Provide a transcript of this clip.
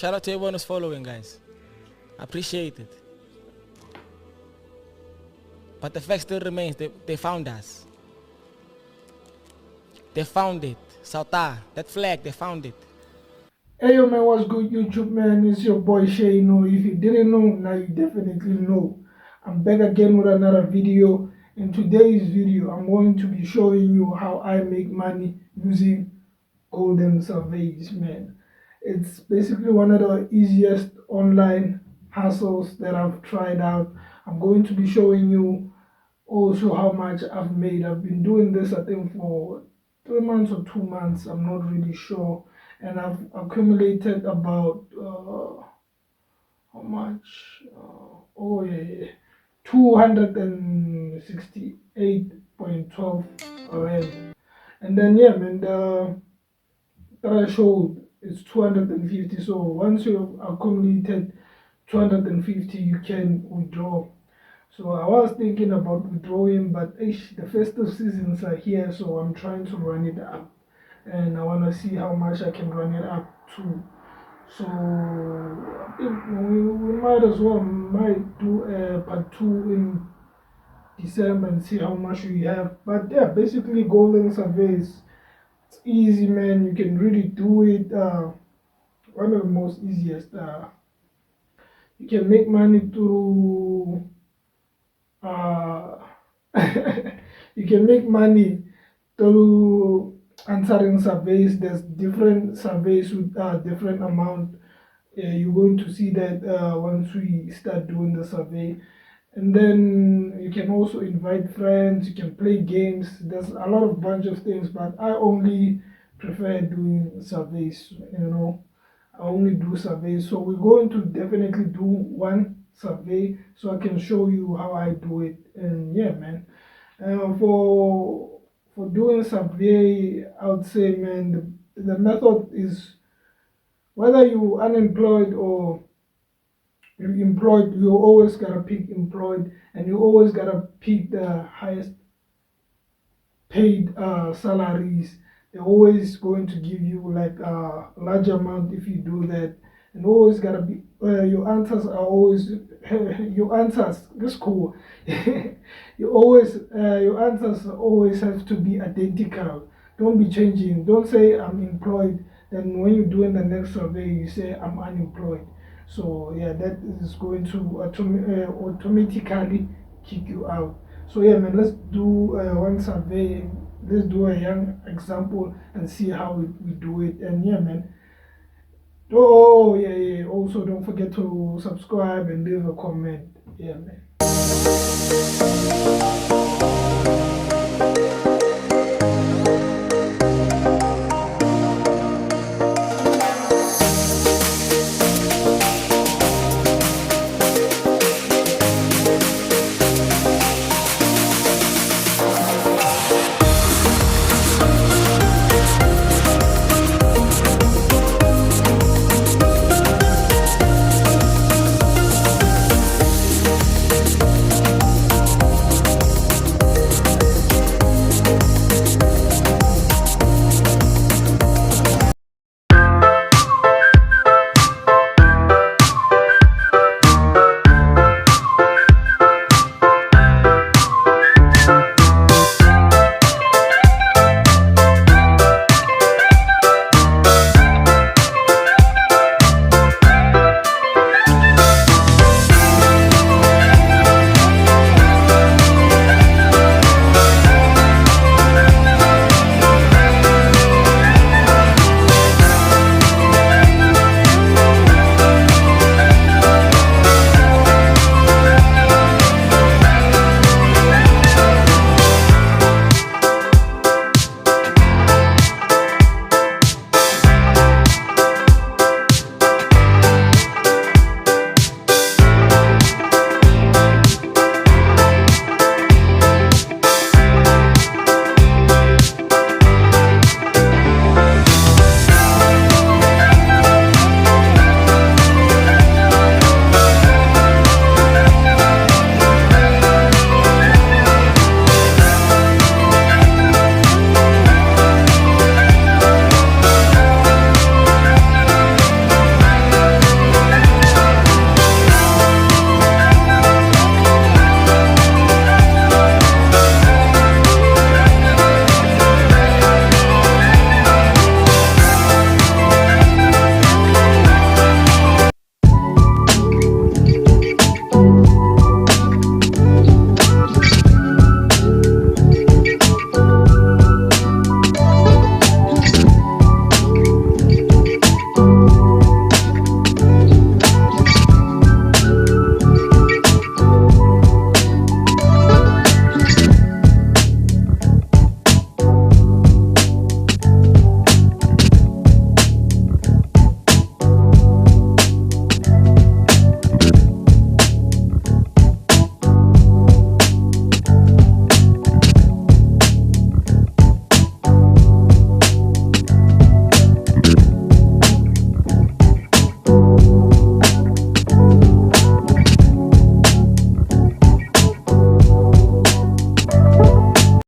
Shout out to everyone who's following, guys. Appreciate it. But the fact still remains, they found us. They found it. Sauta, that flag, they found it. Hey yo man, what's good YouTube man? It's your boy Shay. If you didn't know, now you definitely know. I'm back again with another video. In today's video, I'm going to be showing you how I make money using golden surveys, man. It's basically one of the easiest online hustles that I've tried out. I'm going to be showing you also how much I've made. I've been doing this I think for 3 months or 2 months, I'm not really sure, and I've accumulated about how much 268.12 rand. And then yeah man, the threshold is 250. So once you've accumulated 250, you can withdraw. So I was thinking about withdrawing, but the festive seasons are here, so I'm trying to run it up, and I want to see how much I can run it up to. So I think we might as well might do a part 2 in December and see how much we have. But yeah, basically golden surveys, it's easy, man. You can really do it. One of the most easiest. You can make money through uh, you can make money through answering surveys. There's different surveys with different amount. You're going to see that once we start doing the survey. And then you can also invite friends, you can play games. There's a lot of bunch of things, but I only prefer doing surveys, I only do surveys. So we're going to definitely do one survey so I can show you how I do it. And yeah man, for doing survey, I would say man, the method is whether you unemployed or you're employed, you always gotta pick employed, and you always gotta pick the highest paid salaries. They're always going to give you like a large amount if you do that. And always gotta be your answers are always your answers. That's cool. Your answers always have to be identical. Don't be changing. Don't say I'm employed. Then when you're doing the next survey, you say I'm unemployed. So yeah, that is going to automatically kick you out. So yeah man, let's do one survey. Let's do a young example and see how we do it. And yeah man, oh yeah, also don't forget to subscribe and leave a comment. Yeah man.